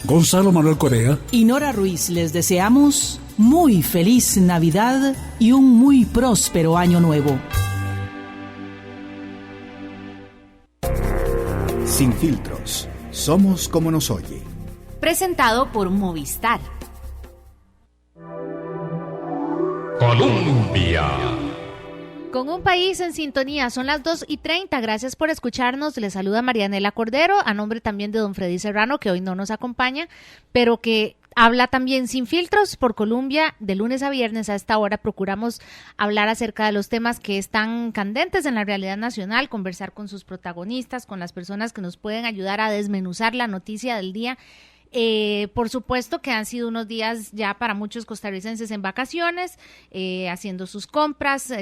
Gonzalo Manuel Correa y Nora Ruiz les deseamos muy feliz Navidad y un muy próspero año nuevo. Sin filtros, somos como nos oye. Presentado por Movistar. Colombia. Con un país en sintonía, son las 2:30. Gracias por escucharnos. Les saluda Marianela Cordero, a nombre también de don Freddy Serrano, que hoy no nos acompaña, pero que habla también Sin Filtros por Colombia. De lunes a viernes a esta hora procuramos hablar acerca de los temas que están candentes en la realidad nacional, conversar con sus protagonistas, con las personas que nos pueden ayudar a desmenuzar la noticia del día. Por supuesto que han sido unos días ya para muchos costarricenses en vacaciones, haciendo sus compras.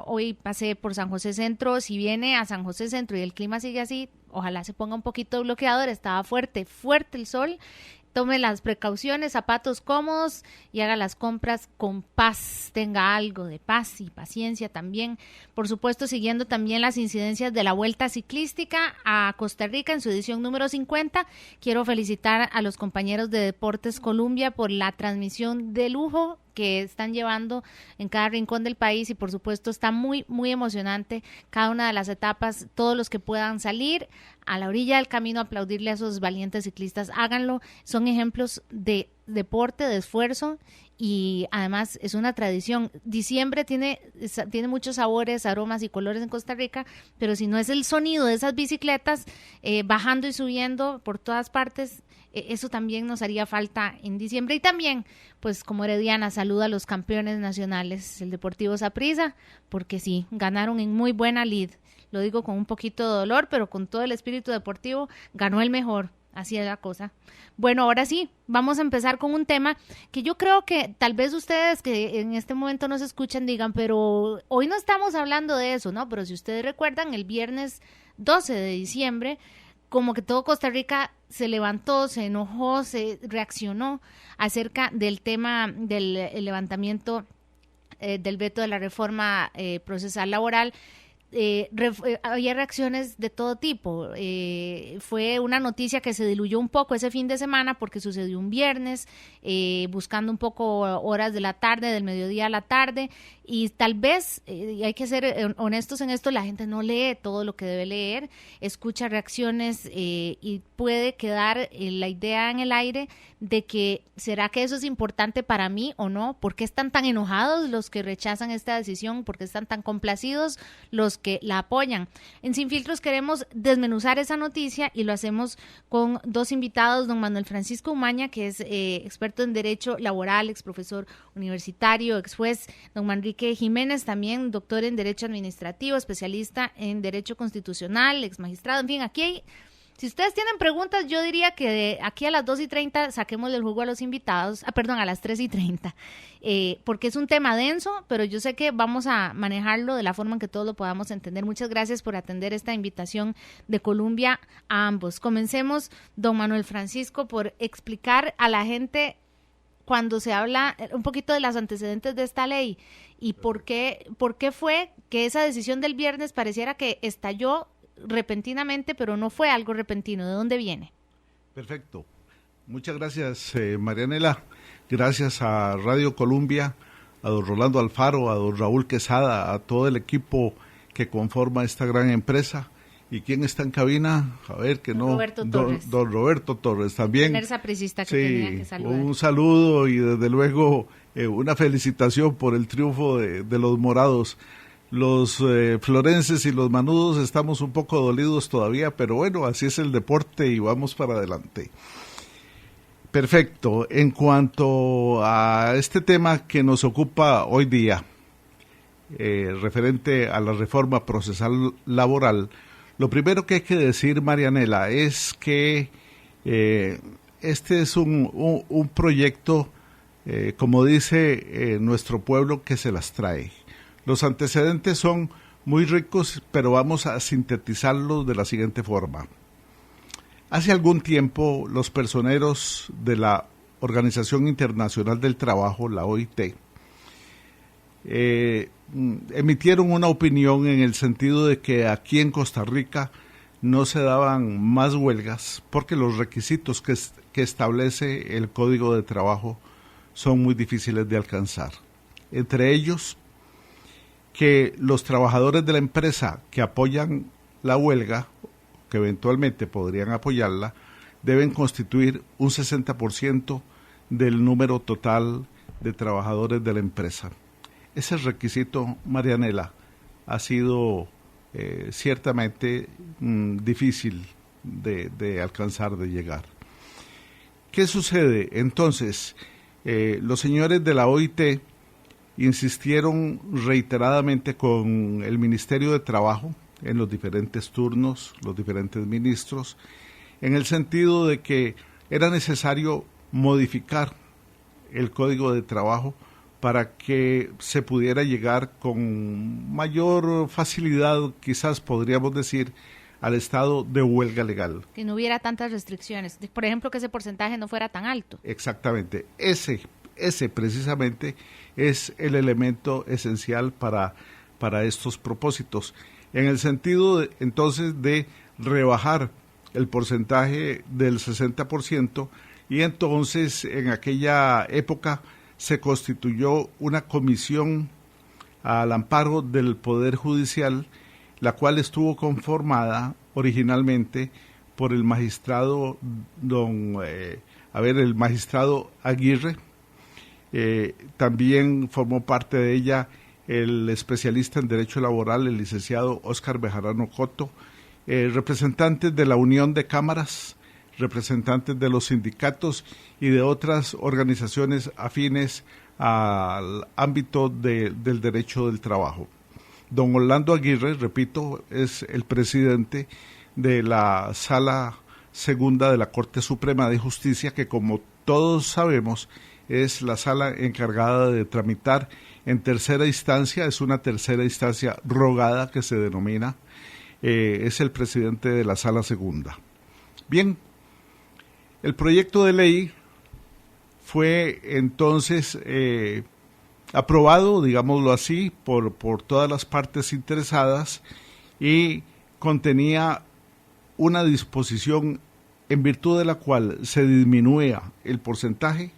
Hoy pasé por San José Centro. Si viene a San José Centro y el clima sigue así, ojalá se ponga un poquito de bloqueador. Estaba fuerte el sol. Tome las precauciones, zapatos cómodos y haga las compras con paz, tenga algo de paz y paciencia también. Por supuesto, siguiendo también las incidencias de la Vuelta Ciclística a Costa Rica en su edición número 50. Quiero felicitar a los compañeros de Deportes Colombia por la transmisión de lujo que están llevando en cada rincón del país y por supuesto está muy, muy emocionante cada una de las etapas. Todos los que puedan salir a la orilla del camino a aplaudirle a esos valientes ciclistas, háganlo. Son ejemplos de deporte, de esfuerzo y además es una tradición. Diciembre tiene muchos sabores, aromas y colores en Costa Rica, pero si no es el sonido de esas bicicletas bajando y subiendo por todas partes, eso también nos haría falta en diciembre. Y también, pues como herediana, saluda a los campeones nacionales, el Deportivo Saprissa, porque sí, ganaron en muy buena lid. Lo digo con un poquito de dolor, pero con todo el espíritu deportivo, ganó el mejor. Así es la cosa. Bueno, ahora sí, vamos a empezar con un tema que yo creo que tal vez ustedes que en este momento nos escuchan digan, pero hoy no estamos hablando de eso, ¿no? Pero si ustedes recuerdan, el viernes 12 de diciembre, como que todo Costa Rica se levantó, se enojó, se reaccionó acerca del tema del levantamiento del veto de la reforma procesal laboral. Había reacciones de todo tipo. Fue una noticia que se diluyó un poco ese fin de semana porque sucedió un viernes, buscando un poco horas de la tarde, del mediodía a la tarde, y tal vez, y hay que ser honestos en esto, la gente no lee todo lo que debe leer, escucha reacciones y puede quedar la idea en el aire de que ¿será que eso es importante para mí o no? ¿Por qué están tan enojados los que rechazan esta decisión? ¿Por qué están tan complacidos los que la apoyan? En Sin Filtros queremos desmenuzar esa noticia y lo hacemos con dos invitados, don Manuel Francisco Umaña, que es experto en Derecho Laboral, ex profesor universitario, ex juez, don Manrique Jiménez, también doctor en Derecho Administrativo, especialista en Derecho Constitucional, ex magistrado, en fin, aquí si ustedes tienen preguntas, yo diría que de aquí a las 2:30 saquemos del jugo a los invitados, a las 3:30, porque es un tema denso, pero yo sé que vamos a manejarlo de la forma en que todos lo podamos entender. Muchas gracias por atender esta invitación de Colombia a ambos. Comencemos, don Manuel Francisco, por explicar a la gente cuando se habla un poquito de los antecedentes de esta ley y por qué fue que esa decisión del viernes pareciera que estalló repentinamente, pero no fue algo repentino. ¿De dónde viene? Perfecto. Muchas gracias, Marianela. Gracias a Radio Colombia, a don Rolando Alfaro, a don Raúl Quesada, a todo el equipo que conforma esta gran empresa. ¿Y quién está en cabina? A ver, que no. Roberto Torres. Don Roberto Torres también. El primer sapricista que tenía que saludar. Un saludo y desde luego una felicitación por el triunfo de los morados. Los florenses y los manudos estamos un poco dolidos todavía, pero bueno, así es el deporte y vamos para adelante. Perfecto. En cuanto a este tema que nos ocupa hoy día, referente a la reforma procesal laboral, lo primero que hay que decir, Marianela, es que este es un proyecto, como dice nuestro pueblo, que se las trae. Los antecedentes son muy ricos, pero vamos a sintetizarlos de la siguiente forma. Hace algún tiempo, los personeros de la Organización Internacional del Trabajo, la OIT, emitieron una opinión en el sentido de que aquí en Costa Rica no se daban más huelgas porque los requisitos que que establece el Código de Trabajo son muy difíciles de alcanzar. Entre ellos, que los trabajadores de la empresa que apoyan la huelga, que eventualmente podrían apoyarla, deben constituir un 60% del número total de trabajadores de la empresa. Ese requisito, Marianela, ha sido ciertamente difícil de alcanzar, de llegar. ¿Qué sucede? Entonces, los señores de la OIT insistieron reiteradamente con el Ministerio de Trabajo en los diferentes turnos, los diferentes ministros, en el sentido de que era necesario modificar el Código de Trabajo para que se pudiera llegar con mayor facilidad, quizás podríamos decir, al estado de huelga legal. Que no hubiera tantas restricciones. Por ejemplo, que ese porcentaje no fuera tan alto. Exactamente. Ese precisamente es el elemento esencial para estos propósitos. En el sentido, entonces, de rebajar el porcentaje del 60%, y entonces en aquella época se constituyó una comisión al amparo del Poder Judicial, la cual estuvo conformada originalmente por el magistrado el magistrado Aguirre. También formó parte de ella el especialista en Derecho Laboral, el licenciado Óscar Bejarano Coto, representantes de la Unión de Cámaras, representantes de los sindicatos y de otras organizaciones afines al ámbito del derecho del trabajo. Don Orlando Aguirre, repito, es el presidente de la Sala Segunda de la Corte Suprema de Justicia, que como todos sabemos es la sala encargada de tramitar en tercera instancia, es una tercera instancia rogada que se denomina, es el presidente de la Sala Segunda. Bien, el proyecto de ley fue entonces aprobado, digámoslo así, por todas las partes interesadas y contenía una disposición en virtud de la cual se disminuía el porcentaje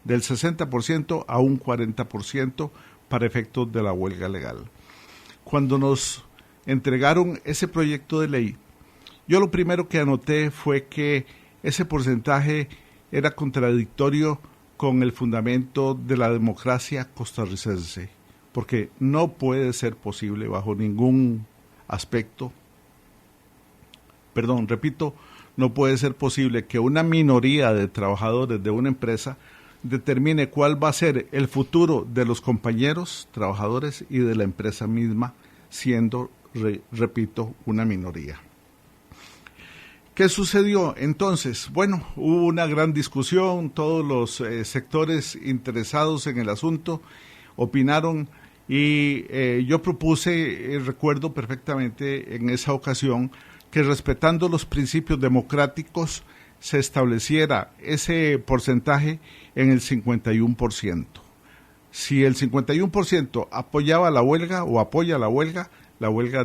del 60% a un 40% para efectos de la huelga legal. Cuando nos entregaron ese proyecto de ley, yo lo primero que anoté fue que ese porcentaje era contradictorio con el fundamento de la democracia costarricense, porque no puede ser posible bajo ningún aspecto, no puede ser posible que una minoría de trabajadores de una empresa determine cuál va a ser el futuro de los compañeros trabajadores y de la empresa misma, siendo, repito, una minoría. ¿Qué sucedió entonces? Bueno, hubo una gran discusión, todos los sectores interesados en el asunto opinaron y yo propuse, recuerdo perfectamente en esa ocasión, que respetando los principios democráticos se estableciera ese porcentaje en el 51%. Si el 51% apoyaba la huelga o apoya la huelga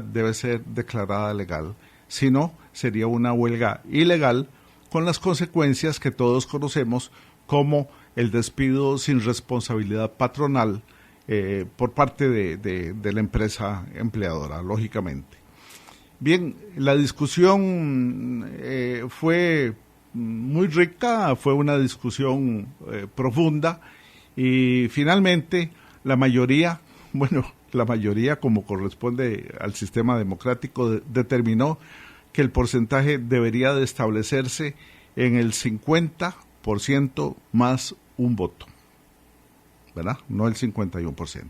debe ser declarada legal. Si no, sería una huelga ilegal con las consecuencias que todos conocemos, como el despido sin responsabilidad patronal por parte de la empresa empleadora, lógicamente. Bien, la discusión fue muy rica, fue una discusión profunda y finalmente la mayoría como corresponde al sistema democrático determinó que el porcentaje debería de establecerse en el 50% más un voto, ¿verdad? No el 51%.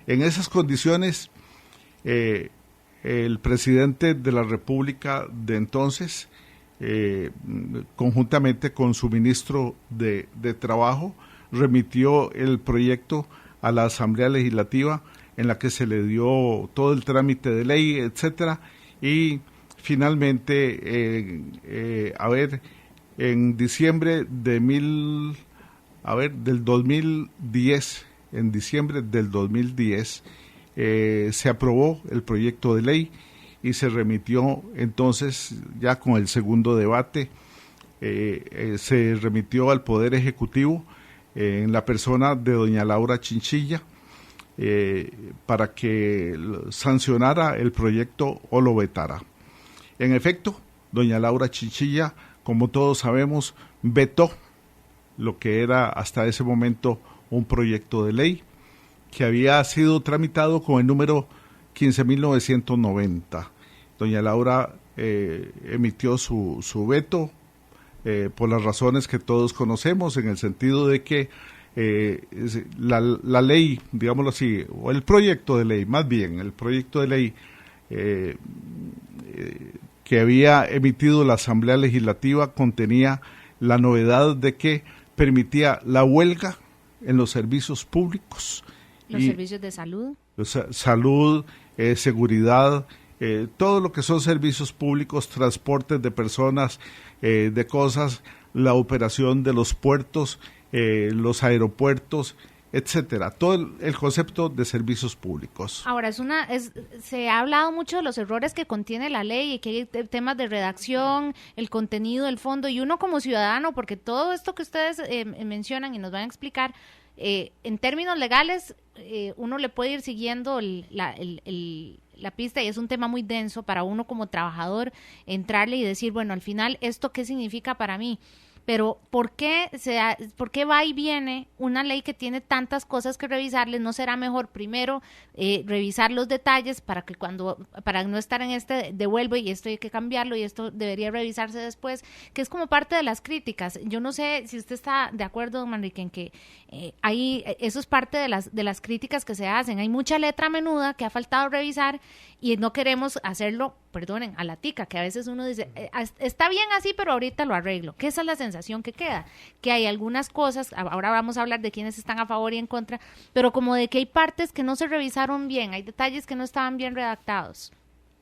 En esas condiciones, el presidente de la República de entonces, conjuntamente con su ministro de Trabajo, remitió el proyecto a la Asamblea Legislativa, en la que se le dio todo el trámite de ley, etcétera, y finalmente, en diciembre del 2010, se aprobó el proyecto de ley y se remitió entonces ya con el segundo debate se remitió al Poder Ejecutivo en la persona de doña Laura Chinchilla para que sancionara el proyecto o lo vetara. En efecto, doña Laura Chinchilla, como todos sabemos, vetó lo que era hasta ese momento un proyecto de ley que había sido tramitado con el número 15.990. Doña Laura emitió su veto por las razones que todos conocemos, en el sentido de que la ley, digámoslo así, o el proyecto de ley, más bien, el proyecto de ley que había emitido la Asamblea Legislativa contenía la novedad de que permitía la huelga en los servicios públicos. Los servicios de salud. Salud, seguridad, todo lo que son servicios públicos, transportes de personas, de cosas, la operación de los puertos, los aeropuertos, etcétera, todo el concepto de servicios públicos. Ahora, se ha hablado mucho de los errores que contiene la ley y que hay temas de redacción, el contenido, el fondo, y uno como ciudadano, porque todo esto que ustedes mencionan y nos van a explicar, en términos legales, uno le puede ir siguiendo la pista, y es un tema muy denso para uno como trabajador entrarle y decir, bueno, al final, ¿esto qué significa para mí? Pero ¿por qué va y viene una ley que tiene tantas cosas que revisarle? ¿No será mejor primero revisar los detalles para no estar en devuelvo y esto hay que cambiarlo y esto debería revisarse después? Que es como parte de las críticas. Yo no sé si usted está de acuerdo, don Manrique, en que eso es parte de las críticas que se hacen. Hay mucha letra menuda que ha faltado revisar y no queremos hacerlo, perdonen, a la tica, que a veces uno dice, está bien así, pero ahorita lo arreglo. Que esa es la sensación que queda, que hay algunas cosas, ahora vamos a hablar de quienes están a favor y en contra, pero como de que hay partes que no se revisaron bien, hay detalles que no estaban bien redactados.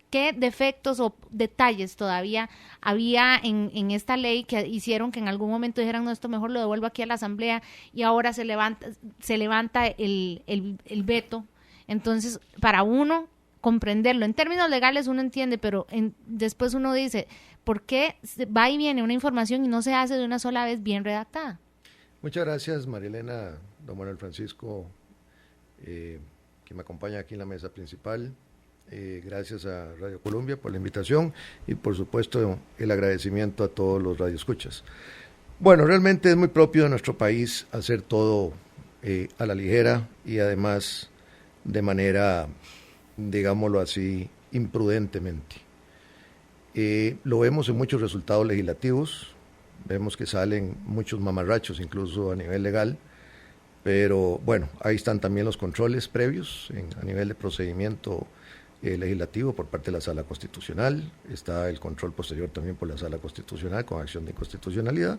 ¿Qué defectos o detalles todavía había en esta ley que hicieron que en algún momento dijeran, no, esto mejor lo devuelvo aquí a la Asamblea, y ahora se levanta el veto? Entonces, para uno comprenderlo, en términos legales uno entiende, pero después uno dice, ¿por qué va y viene una información y no se hace de una sola vez bien redactada? Muchas gracias, María Elena, don Manuel Francisco, que me acompaña aquí en la mesa principal. Gracias a Radio Colombia por la invitación y por supuesto el agradecimiento a todos los radioescuchas. Bueno, realmente es muy propio de nuestro país hacer todo a la ligera y además de manera, digámoslo así, imprudentemente. Lo vemos en muchos resultados legislativos, vemos que salen muchos mamarrachos incluso a nivel legal, pero bueno, ahí están también los controles previos a nivel de procedimiento legislativo por parte de la Sala Constitucional, está el control posterior también por la Sala Constitucional con acción de inconstitucionalidad,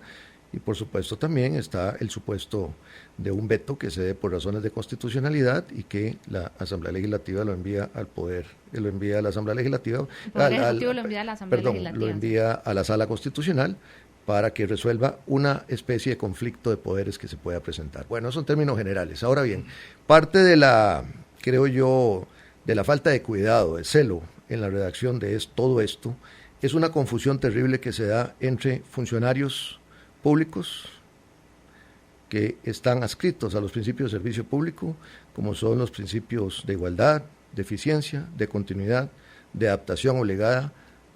y por supuesto también está el supuesto de un veto que se dé por razones de constitucionalidad y que la Asamblea Legislativa lo envía al Poder, lo envía a la Asamblea Legislativa, lo envía a la Asamblea Legislativa. Lo envía a la Sala Constitucional para que resuelva una especie de conflicto de poderes que se pueda presentar. Bueno, son términos generales. Ahora bien, parte de creo yo, de la falta de cuidado, de celo en la redacción de todo esto, es una confusión terrible que se da entre funcionarios públicos que están adscritos a los principios de servicio público, como son los principios de igualdad, de eficiencia, de continuidad, de adaptación obligada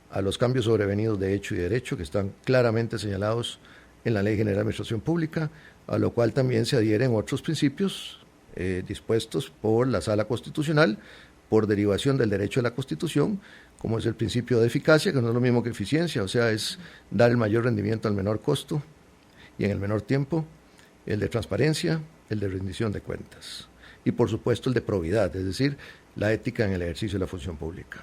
a los cambios sobrevenidos de hecho y derecho, que están claramente señalados en la Ley General de Administración Pública, a lo cual también se adhieren otros principios dispuestos por la Sala Constitucional, por derivación del derecho de la Constitución, como es el principio de eficacia, que no es lo mismo que eficiencia, o sea, es dar el mayor rendimiento al menor costo y en el menor tiempo, el de transparencia, el de rendición de cuentas, y por supuesto el de probidad, es decir, la ética en el ejercicio de la función pública.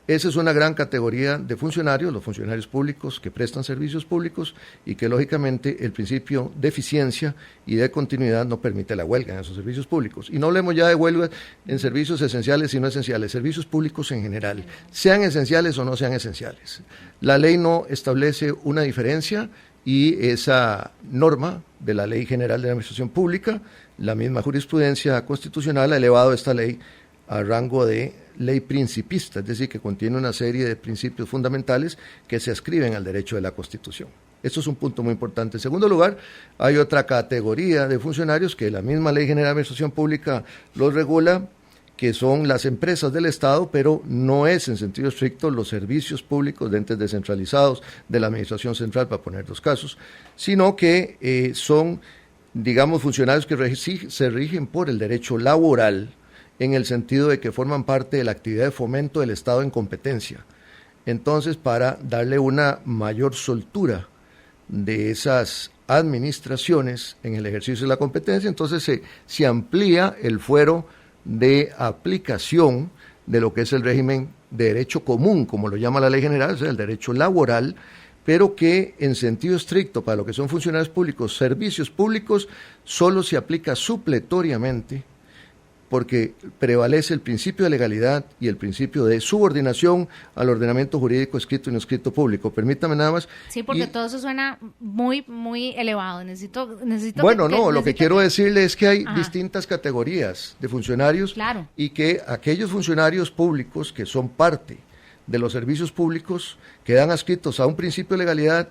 Esa es una gran categoría de funcionarios, los funcionarios públicos que prestan servicios públicos y que lógicamente el principio de eficiencia y de continuidad no permite la huelga en esos servicios públicos. Y no hablemos ya de huelga en servicios esenciales y no esenciales, servicios públicos en general, sean esenciales o no sean esenciales. La ley no establece una diferencia y esa norma de la Ley General de la Administración Pública, la misma jurisprudencia constitucional ha elevado esta ley a rango de ley principista, es decir, que contiene una serie de principios fundamentales que se adscriben al derecho de la Constitución. Esto es un punto muy importante. En segundo lugar, hay otra categoría de funcionarios que la misma Ley General de Administración Pública los regula, que son las empresas del Estado, pero no es en sentido estricto los servicios públicos de entes descentralizados de la Administración Central, para poner dos casos, sino que son, digamos, funcionarios que se rigen por el derecho laboral, en el sentido de que forman parte de la actividad de fomento del Estado en competencia. Entonces, para darle una mayor soltura de esas administraciones en el ejercicio de la competencia, entonces se amplía el fuero de aplicación de lo que es el régimen de derecho común, como lo llama la ley general, o sea, el derecho laboral, pero que en sentido estricto para lo que son funcionarios públicos, servicios públicos, solo se aplica supletoriamente, porque prevalece el principio de legalidad y el principio de subordinación al ordenamiento jurídico escrito y no escrito público. Permítame nada más. Sí, porque todo eso suena muy, muy elevado. Lo que quiero decirle es que hay distintas categorías de funcionarios, claro, y que aquellos funcionarios públicos que son parte de los servicios públicos quedan adscritos a un principio de legalidad,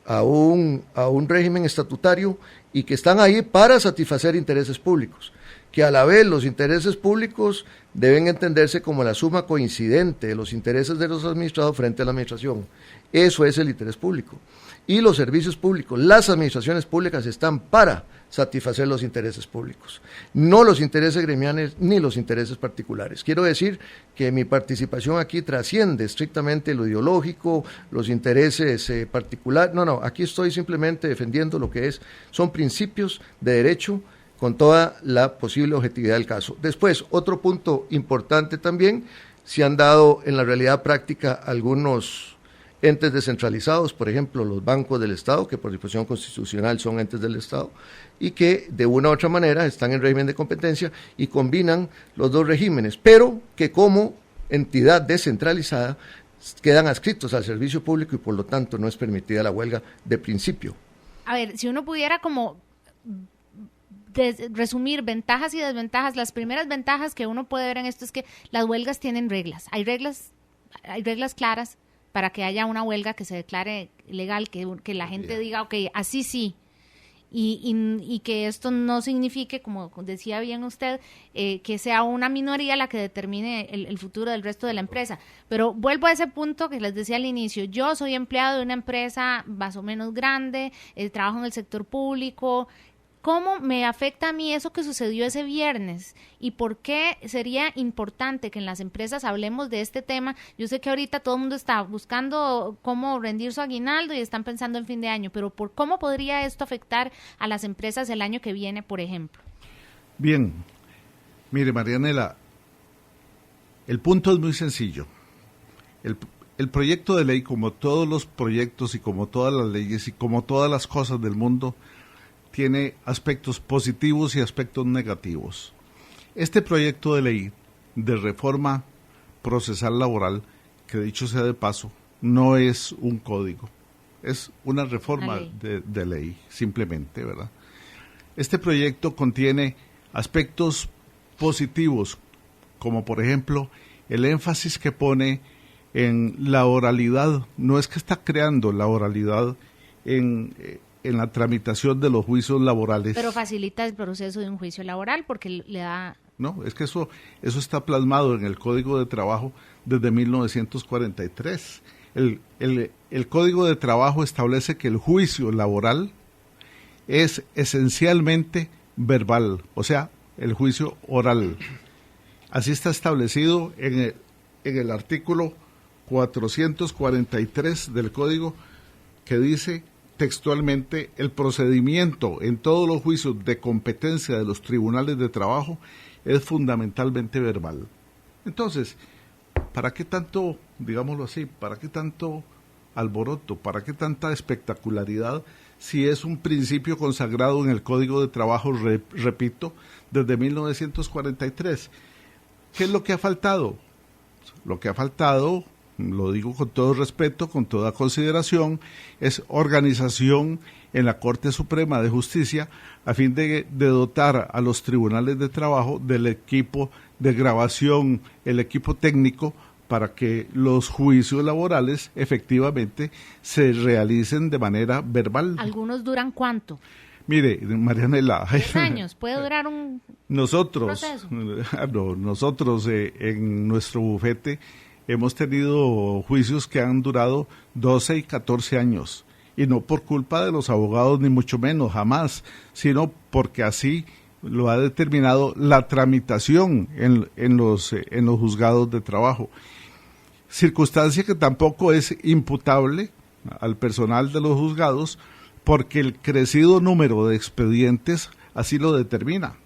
a un régimen estatutario, y que están ahí para satisfacer intereses públicos, que a la vez los intereses públicos deben entenderse como la suma coincidente de los intereses de los administrados frente a la administración. Eso es el interés público. Y los servicios públicos, las administraciones públicas están para satisfacer los intereses públicos, no los intereses gremiales ni los intereses particulares. Quiero decir que mi participación aquí trasciende estrictamente lo ideológico, los intereses particulares. No, aquí estoy simplemente defendiendo lo que son principios de derecho con toda la posible objetividad del caso. Después, otro punto importante también, se han dado en la realidad práctica algunos entes descentralizados, por ejemplo, los bancos del Estado, que por disposición constitucional son entes del Estado, y que de una u otra manera están en régimen de competencia y combinan los dos regímenes, pero que como entidad descentralizada quedan adscritos al servicio público y por lo tanto no es permitida la huelga de principio. A ver, si uno pudiera como resumir ventajas y desventajas, las primeras ventajas que uno puede ver en esto es que las huelgas tienen reglas. Hay reglas claras para que haya una huelga que se declare legal, que la gente diga, ok, así sí, y que esto no signifique, como decía bien usted, que sea una minoría la que determine el futuro del resto de la empresa. Pero vuelvo a ese punto que les decía al inicio, yo soy empleado de una empresa más o menos grande, trabajo en el sector público. ¿Cómo me afecta a mí eso que sucedió ese viernes? ¿Y por qué sería importante que en las empresas hablemos de este tema? Yo sé que ahorita todo el mundo está buscando cómo rendir su aguinaldo y están pensando en fin de año, pero ¿cómo podría esto afectar a las empresas el año que viene, por ejemplo? Bien, mire, Marianela, el punto es muy sencillo. El proyecto de ley, como todos los proyectos y como todas las leyes y como todas las cosas del mundo, tiene aspectos positivos y aspectos negativos. Este proyecto de ley de reforma procesal laboral, que dicho sea de paso, no es un código, es una reforma de ley, simplemente, ¿verdad? Este proyecto contiene aspectos positivos, como por ejemplo el énfasis que pone en la oralidad. No es que está creando la oralidad en la tramitación de los juicios laborales. Pero facilita el proceso de un juicio laboral porque le da... No, es que eso está plasmado en el Código de Trabajo desde 1943. El Código de Trabajo establece que el juicio laboral es esencialmente verbal, o sea, el juicio oral. Así está establecido en el artículo 443 del Código, que dice textualmente: el procedimiento en todos los juicios de competencia de los tribunales de trabajo es fundamentalmente verbal. Entonces, ¿para qué tanto, digámoslo así, para qué tanto alboroto, para qué tanta espectacularidad si es un principio consagrado en el Código de Trabajo, repito, desde 1943? ¿Qué es lo que ha faltado? Lo que ha faltado, lo digo con todo respeto, con toda consideración, es organización en la Corte Suprema de Justicia a fin de dotar a los tribunales de trabajo del equipo de grabación, el equipo técnico, para que los juicios laborales efectivamente se realicen de manera verbal. ¿Algunos duran cuánto? Mire, Marianela, 10 años, puede durar un proceso. Nosotros en nuestro bufete hemos tenido juicios que han durado 12 y 14 años, y no por culpa de los abogados, ni mucho menos, jamás, sino porque así lo ha determinado la tramitación en los juzgados de trabajo. Circunstancia que tampoco es imputable al personal de los juzgados, porque el crecido número de expedientes así lo determina.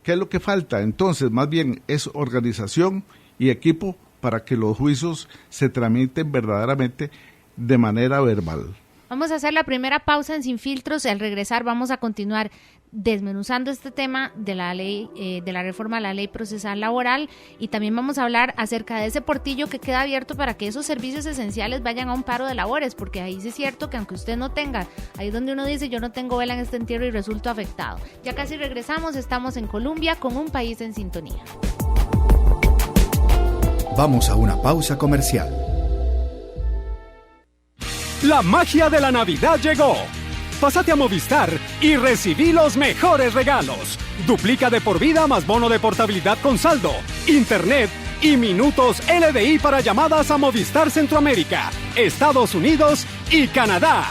¿Qué es lo que falta? Entonces, más bien es organización y equipo para que los juicios se tramiten verdaderamente de manera verbal. Vamos a hacer la primera pausa en Sin Filtros y al regresar vamos a continuar desmenuzando este tema de la ley, de la reforma a la ley procesal laboral, y también vamos a hablar acerca de ese portillo que queda abierto para que esos servicios esenciales vayan a un paro de labores, porque ahí sí es cierto que aunque usted no tenga, ahí donde uno dice yo no tengo vela en este entierro y resulto afectado. Ya casi regresamos, estamos en Colombia con un país en sintonía. Vamos a una pausa comercial. La magia de la Navidad llegó. Pásate a Movistar y recibí los mejores regalos. Duplica de por vida más bono de portabilidad con saldo, internet y minutos LDI para llamadas a Movistar Centroamérica, Estados Unidos y Canadá.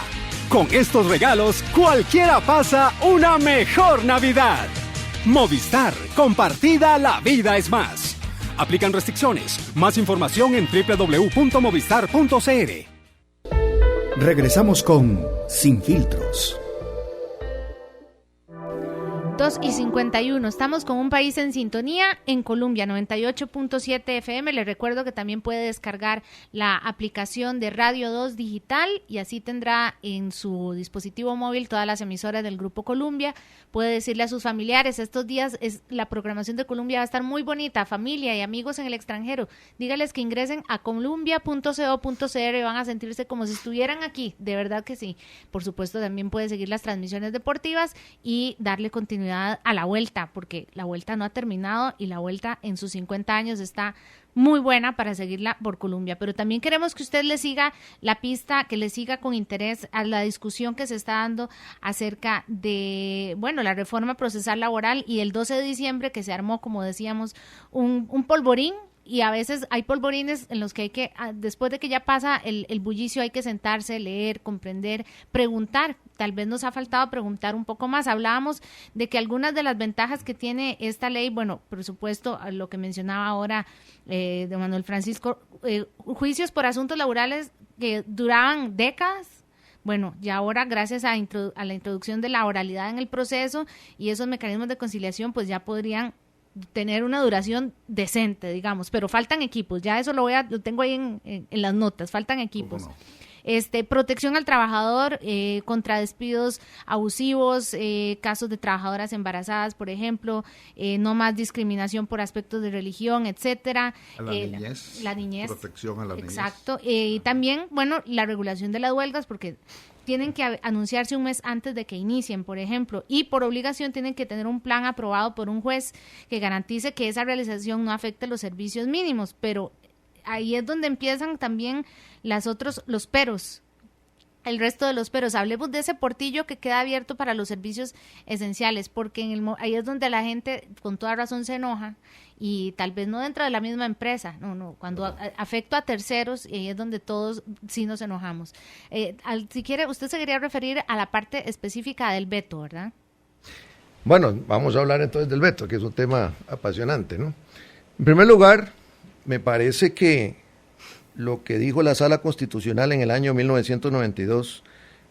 Con estos regalos, cualquiera pasa una mejor Navidad. Movistar, compartida la vida es más. Aplican restricciones. Más información en www.movistar.cr. Regresamos con Sin Filtros. 2:51, estamos con un país en sintonía en Colombia, 98.7 FM. Les recuerdo que también puede descargar la aplicación de Radio 2 Digital y así tendrá en su dispositivo móvil todas las emisoras del Grupo Colombia. Puede decirle a sus familiares, estos días la programación de Colombia va a estar muy bonita, familia y amigos en el extranjero. Dígales que ingresen a columbia.co.cr y van a sentirse como si estuvieran aquí, de verdad que sí. Por supuesto, también puede seguir las transmisiones deportivas y darle continuidad a la vuelta, porque la vuelta no ha terminado y la vuelta en sus 50 años está muy buena para seguirla por Colombia, pero también queremos que usted le siga la pista, que le siga con interés a la discusión que se está dando acerca de, la reforma procesal laboral, y el 12 de diciembre que se armó, como decíamos, un polvorín. Y a veces hay polvorines en los que hay que, después de que ya pasa el bullicio, hay que sentarse, leer, comprender, preguntar. Tal vez nos ha faltado preguntar un poco más. Hablábamos de que algunas de las ventajas que tiene esta ley, por supuesto, lo que mencionaba ahora de Manuel Francisco, juicios por asuntos laborales que duraban décadas. Bueno, ya ahora gracias a la introducción de la oralidad en el proceso y esos mecanismos de conciliación, pues ya podrían tener una duración decente, digamos, pero faltan equipos, ya eso lo tengo ahí en las notas, faltan equipos. No. Protección al trabajador contra despidos abusivos, casos de trabajadoras embarazadas, por ejemplo, no más discriminación por aspectos de religión, etcétera. La niñez. Protección a la niñez. Exacto. Y también, la regulación de las huelgas, porque tienen que anunciarse un mes antes de que inicien, por ejemplo, y por obligación tienen que tener un plan aprobado por un juez que garantice que esa realización no afecte los servicios mínimos, pero ahí es donde empiezan también los peros, el resto de los peros. Hablemos de ese portillo que queda abierto para los servicios esenciales, porque ahí es donde la gente con toda razón se enoja, y tal vez no dentro de la misma empresa, cuando afecta a terceros, y ahí es donde todos sí nos enojamos. Si quiere, usted se quería referir a la parte específica del veto, ¿verdad? Bueno, vamos a hablar entonces del veto, que es un tema apasionante, ¿no? En primer lugar, me parece que lo que dijo la Sala Constitucional en el año 1992,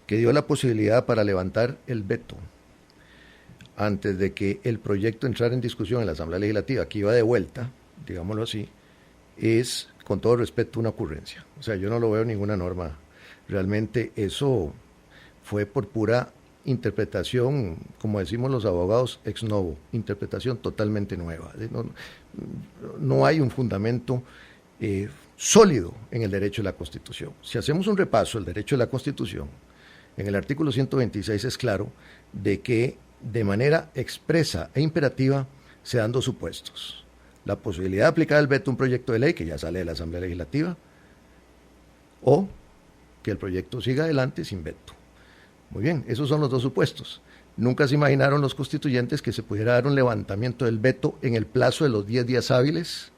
que dio la posibilidad para levantar el veto antes de que el proyecto entrara en discusión en la Asamblea Legislativa, que iba de vuelta, digámoslo así, es, con todo respeto, una ocurrencia. O sea, yo no lo veo en ninguna norma. Realmente eso fue por pura interpretación, como decimos los abogados, ex novo, interpretación totalmente nueva. No hay un fundamento sólido en el derecho de la Constitución. Si hacemos un repaso del derecho de la Constitución, en el artículo 126 es claro de que de manera expresa e imperativa se dan dos supuestos: la posibilidad de aplicar el veto a un proyecto de ley que ya sale de la Asamblea Legislativa, o que el proyecto siga adelante sin veto. Muy bien, esos son los dos supuestos. Nunca se imaginaron los constituyentes que se pudiera dar un levantamiento del veto en el plazo de los 10 días hábiles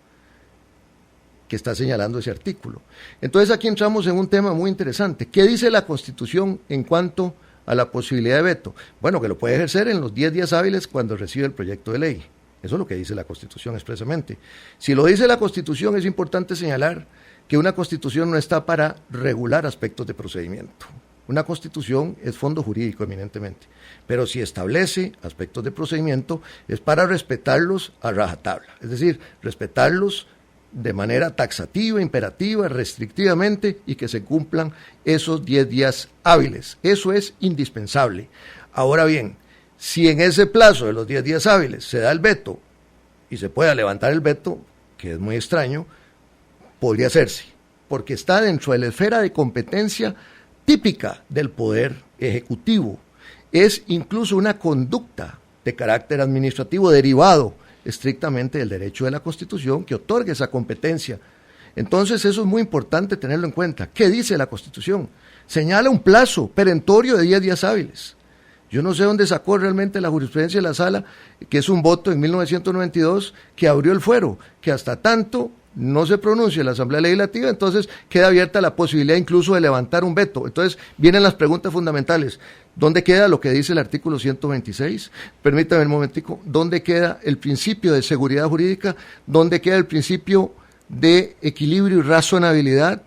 que está señalando ese artículo. Entonces aquí entramos en un tema muy interesante. ¿Qué dice la Constitución en cuanto a la posibilidad de veto? Bueno, que lo puede ejercer en los 10 días hábiles cuando recibe el proyecto de ley. Eso es lo que dice la Constitución expresamente. Si lo dice la Constitución, es importante señalar que una Constitución no está para regular aspectos de procedimiento. Una Constitución es fondo jurídico eminentemente, pero si establece aspectos de procedimiento es para respetarlos a rajatabla, es decir, respetarlos de manera taxativa, imperativa, restrictivamente, y que se cumplan esos 10 días hábiles. Eso es indispensable. Ahora bien, si en ese plazo de los 10 días hábiles se da el veto y se pueda levantar el veto, que es muy extraño, podría hacerse, porque está dentro de la esfera de competencia típica del Poder Ejecutivo. Es incluso una conducta de carácter administrativo derivado estrictamente del derecho de la Constitución que otorga esa competencia. Entonces eso es muy importante tenerlo en cuenta. ¿Qué dice la Constitución? Señala un plazo perentorio de 10 días hábiles. Yo no sé dónde sacó realmente la jurisprudencia de la Sala, que es un voto en 1992 que abrió el fuero, que hasta tanto no se pronuncia en la Asamblea Legislativa, entonces queda abierta la posibilidad incluso de levantar un veto. Entonces vienen las preguntas fundamentales. ¿Dónde queda lo que dice el artículo 126? Permítame un momentico. ¿Dónde queda el principio de seguridad jurídica? ¿Dónde queda el principio de equilibrio y razonabilidad?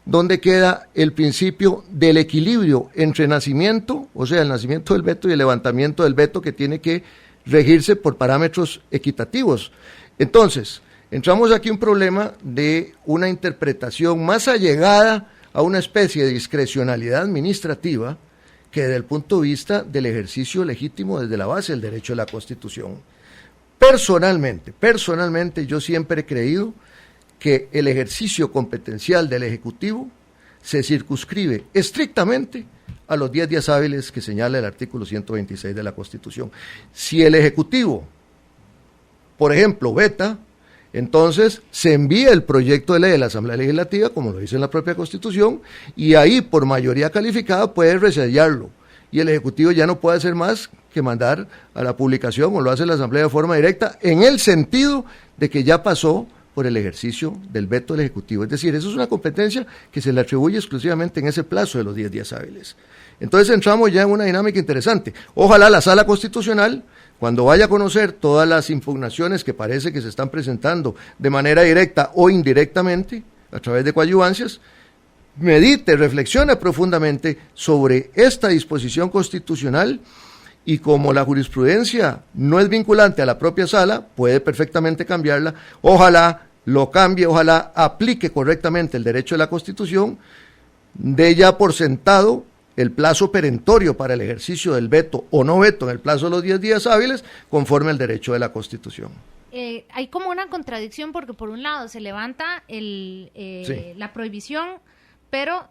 ¿Dónde queda el principio del equilibrio entre nacimiento, o sea, el nacimiento del veto y el levantamiento del veto, que tiene que regirse por parámetros equitativos? Entonces, entramos aquí en un problema de una interpretación más allegada a una especie de discrecionalidad administrativa que desde el punto de vista del ejercicio legítimo desde la base del derecho de la Constitución. Personalmente yo siempre he creído que el ejercicio competencial del Ejecutivo se circunscribe estrictamente a los 10 días hábiles que señala el artículo 126 de la Constitución. Si el Ejecutivo, por ejemplo, veta, entonces se envía el proyecto de ley de la Asamblea Legislativa, como lo dice en la propia Constitución, y ahí por mayoría calificada puede resellarlo, y el Ejecutivo ya no puede hacer más que mandar a la publicación, o lo hace la Asamblea de forma directa, en el sentido de que ya pasó por el ejercicio del veto del Ejecutivo. Es decir, eso es una competencia que se le atribuye exclusivamente en ese plazo de los 10 días hábiles. Entonces entramos ya en una dinámica interesante. Ojalá la Sala Constitucional, cuando vaya a conocer todas las impugnaciones que parece que se están presentando de manera directa o indirectamente, a través de coadyuvancias, medite, reflexione profundamente sobre esta disposición constitucional, y como la jurisprudencia no es vinculante a la propia Sala, puede perfectamente cambiarla. Ojalá lo cambie, ojalá aplique correctamente el derecho de la Constitución, dé ya por sentado el plazo perentorio para el ejercicio del veto o no veto en el plazo de los 10 días hábiles, conforme al derecho de la Constitución. Hay como una contradicción, porque por un lado se levanta la prohibición, pero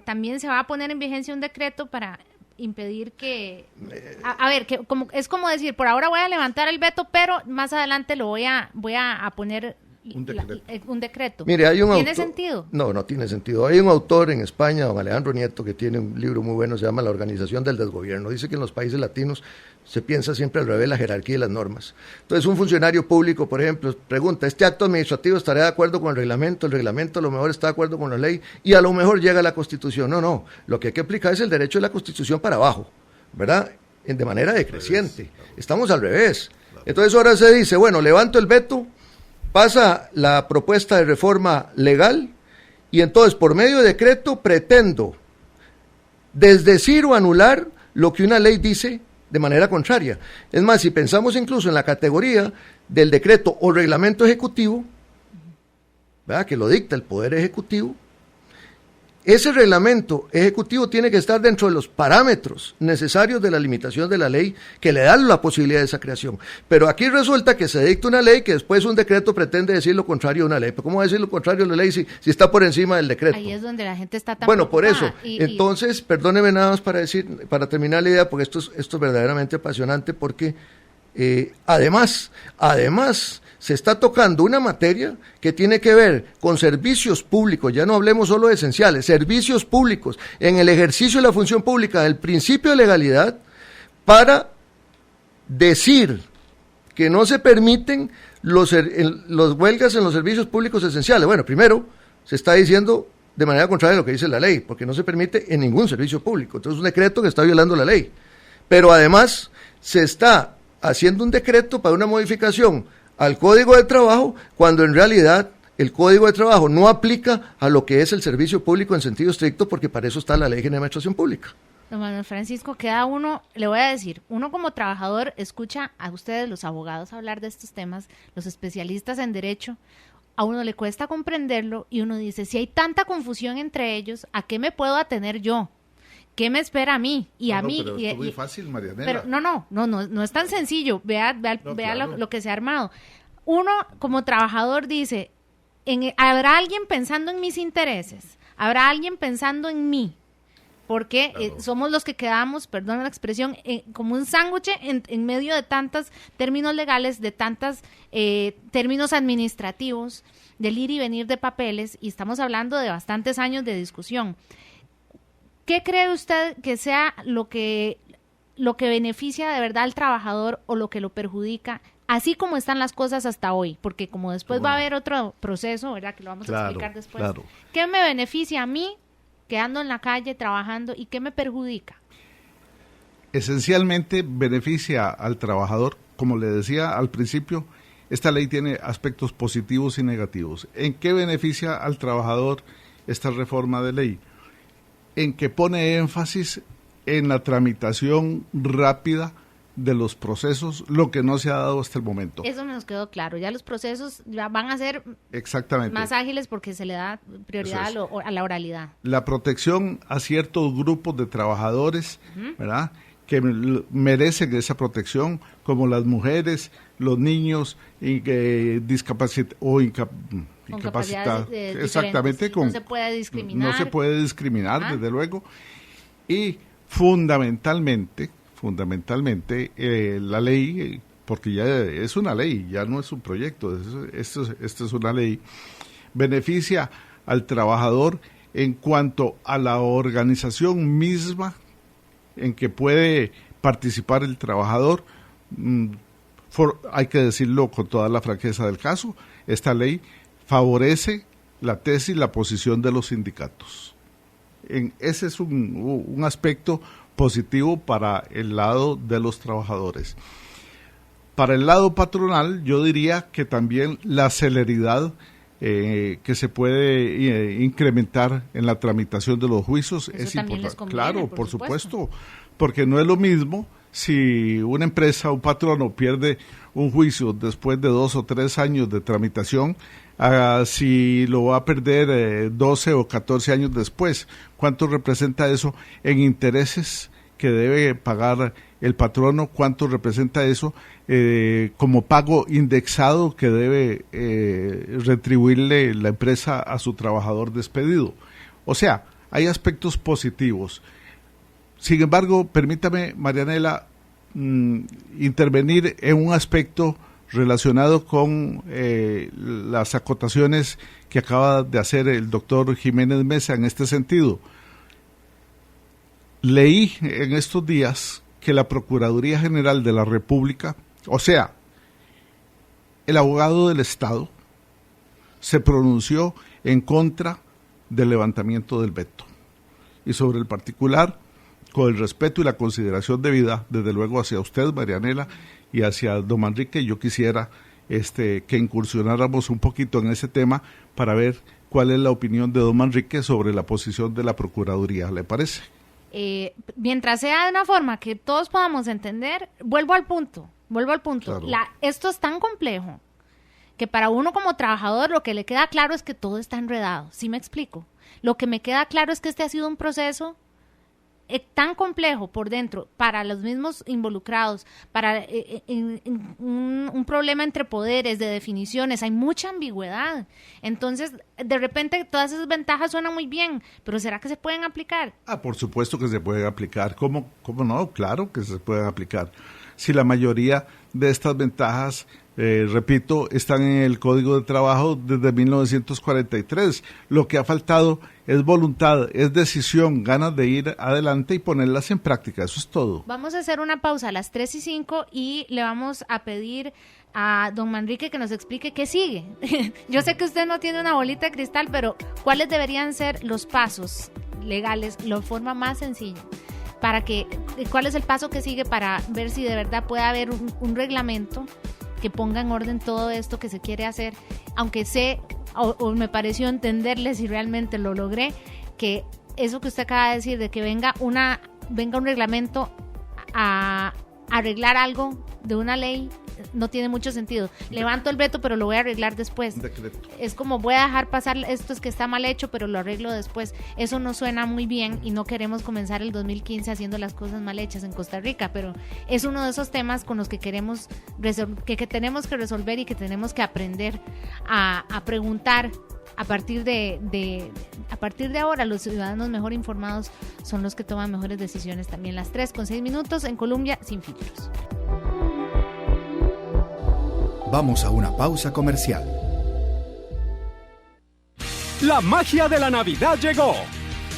también se va a poner en vigencia un decreto para impedir que... es como decir, por ahora voy a levantar el veto, pero más adelante lo voy a poner... Un decreto. Mire, hay un ¿Tiene sentido? No tiene sentido. Hay un autor en España, don Alejandro Nieto, que tiene un libro muy bueno, se llama La Organización del Desgobierno. Dice que en los países latinos se piensa siempre al revés la jerarquía y las normas. Entonces, un funcionario público, por ejemplo, pregunta, ¿este acto administrativo estará de acuerdo con el reglamento a lo mejor está de acuerdo con la ley, y a lo mejor llega a la Constitución? No, lo que hay que aplicar es el derecho de la Constitución para abajo, ¿verdad? De manera decreciente. Estamos al revés. Entonces, ahora se dice, bueno, levanto el veto, pasa la propuesta de reforma legal, y entonces por medio de decreto pretendo desdecir o anular lo que una ley dice de manera contraria. Es más, si pensamos incluso en la categoría del decreto o reglamento ejecutivo, ¿verdad?, que lo dicta el Poder Ejecutivo, ese reglamento ejecutivo tiene que estar dentro de los parámetros necesarios de la limitación de la ley que le dan la posibilidad de esa creación. Pero aquí resulta que se dicta una ley que después un decreto pretende decir lo contrario a una ley. ¿Pero cómo va a decir lo contrario a la ley si está por encima del decreto? Ahí es donde la gente está tan Bueno, por preocupada. eso. Entonces, perdóneme nada más para terminar la idea, porque esto es verdaderamente apasionante, porque Además, se está tocando una materia que tiene que ver con servicios públicos, ya no hablemos solo de esenciales, servicios públicos, en el ejercicio de la función pública del principio de legalidad, para decir que no se permiten los huelgas en los servicios públicos esenciales. Bueno, primero, se está diciendo de manera contraria a lo que dice la ley, porque no se permite en ningún servicio público. Entonces, es un decreto que está violando la ley. Pero además, se está haciendo un decreto para una modificación al Código de Trabajo, cuando en realidad el Código de Trabajo no aplica a lo que es el servicio público en sentido estricto, porque para eso está la Ley General de Administración Pública. Don Manuel Francisco, queda uno, le voy a decir, uno como trabajador escucha a ustedes, los abogados, hablar de estos temas, los especialistas en derecho, a uno le cuesta comprenderlo y uno dice, si hay tanta confusión entre ellos, ¿a qué me puedo atener yo? ¿Qué me espera a mí? Y a mí. Pero es muy fácil, Marianela. Pero no es tan sencillo. Vea claro. lo que se ha armado. Uno, como trabajador, dice, ¿habrá alguien pensando en mis intereses? ¿Habrá alguien pensando en mí? Porque somos los que quedamos, perdón la expresión, como un sándwich en medio de tantos términos legales, de tantos términos administrativos, del ir y venir de papeles, y estamos hablando de bastantes años de discusión. ¿Qué cree usted que sea lo que beneficia de verdad al trabajador o lo que lo perjudica, así como están las cosas hasta hoy? Porque como después va a haber otro proceso, ¿verdad? Que lo vamos a explicar después. Claro. ¿Qué me beneficia a mí quedando en la calle, trabajando, y qué me perjudica? Esencialmente beneficia al trabajador. Como le decía al principio, esta ley tiene aspectos positivos y negativos. ¿En qué beneficia al trabajador esta reforma de ley? En que pone énfasis en la tramitación rápida de los procesos, lo que no se ha dado hasta el momento. Eso nos quedó claro, ya los procesos ya van a ser exactamente más ágiles porque se le da prioridad a la oralidad. La protección a ciertos grupos de trabajadores, ¿verdad?, que merecen esa protección, como las mujeres, los niños, discapacitados, exactamente, no se puede discriminar. No se puede discriminar, desde luego. Y fundamentalmente, la ley, porque ya es una ley, ya no es un proyecto, esto es una ley, beneficia al trabajador en cuanto a la organización misma en que puede participar el trabajador. Hay que decirlo con toda la franqueza del caso, esta ley favorece la tesis y la posición de los sindicatos. Ese es un aspecto positivo para el lado de los trabajadores. Para el lado patronal, yo diría que también la celeridad que se puede incrementar en la tramitación de los juicios es importante. Claro, por supuesto, porque no es lo mismo si una empresa, un patrono pierde un juicio después de 2 o 3 años de tramitación, si lo va a perder 12 o 14 años después. ¿Cuánto representa eso en intereses que debe pagar el patrono? ¿Cuánto representa eso como pago indexado que debe retribuirle la empresa a su trabajador despedido? O sea, hay aspectos positivos. Sin embargo, permítame, Marianela, intervenir en un aspecto relacionado con las acotaciones que acaba de hacer el doctor Jiménez Mesa en este sentido. Leí en estos días que la Procuraduría General de la República, o sea, el abogado del Estado, se pronunció en contra del levantamiento del veto. Y sobre el particular, con el respeto y la consideración debida, desde luego hacia usted, Marianela, y hacia don Manrique, yo quisiera que incursionáramos un poquito en ese tema para ver cuál es la opinión de don Manrique sobre la posición de la Procuraduría, ¿le parece? Mientras sea de una forma que todos podamos entender, vuelvo al punto. Claro. Esto es tan complejo que para uno como trabajador lo que le queda claro es que todo está enredado. ¿Sí me explico? Lo que me queda claro es que este ha sido un proceso tan complejo por dentro para los mismos involucrados, para un problema entre poderes, de definiciones, hay mucha ambigüedad. Entonces, de repente, todas esas ventajas suenan muy bien, pero ¿será que se pueden aplicar? Por supuesto que se pueden aplicar. ¿Cómo no? Claro que se pueden aplicar. Si la mayoría de estas ventajas, repito, están en el Código de Trabajo desde 1943. Lo que ha faltado es voluntad, es decisión, ganas de ir adelante y ponerlas en práctica. Eso es todo. Vamos a hacer una pausa a las 3:05 y le vamos a pedir a don Manrique que nos explique qué sigue. Yo sé que usted no tiene una bolita de cristal, pero ¿cuáles deberían ser los pasos legales, la forma más sencilla? ¿Cuál es el paso que sigue para ver si de verdad puede haber un reglamento que ponga en orden todo esto que se quiere hacer? Aunque sé, o me pareció entenderle, si realmente lo logré, que eso que usted acaba de decir, de que venga un reglamento a arreglar algo de una ley, no tiene mucho sentido. Levanto el veto, pero lo voy a arreglar después. Decreto. Es como voy a dejar pasar esto, es que está mal hecho, pero lo arreglo después. Eso no suena muy bien y no queremos comenzar el 2015 haciendo las cosas mal hechas en Costa Rica, pero es uno de esos temas con los que queremos que tenemos que resolver y que tenemos que aprender a preguntar. A partir de ahora, los ciudadanos mejor informados son los que toman mejores decisiones también. Las 3:06 en Colombia, sin filtros. Vamos a una pausa comercial. La magia de la Navidad llegó.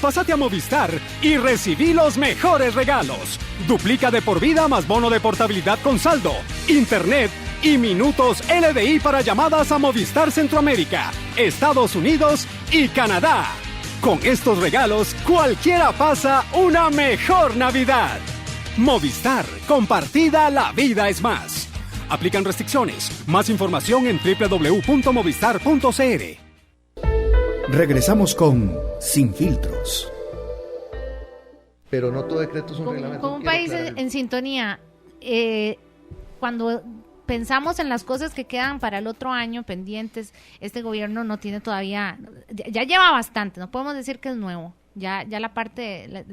Pásate a Movistar y recibí los mejores regalos. Duplica de por vida más bono de portabilidad con saldo, internet y minutos LDI para llamadas a Movistar Centroamérica, Estados Unidos y Canadá. Con estos regalos, cualquiera pasa una mejor Navidad. Movistar, compartida, la vida es más. Aplican restricciones. Más información en www.movistar.cr. Regresamos con Sin Filtros. Pero no todo decreto es un reglamento. Como un país en sintonía, cuando pensamos en las cosas que quedan para el otro año pendientes, este gobierno no tiene todavía, ya lleva bastante, no podemos decir que es nuevo, ya la parte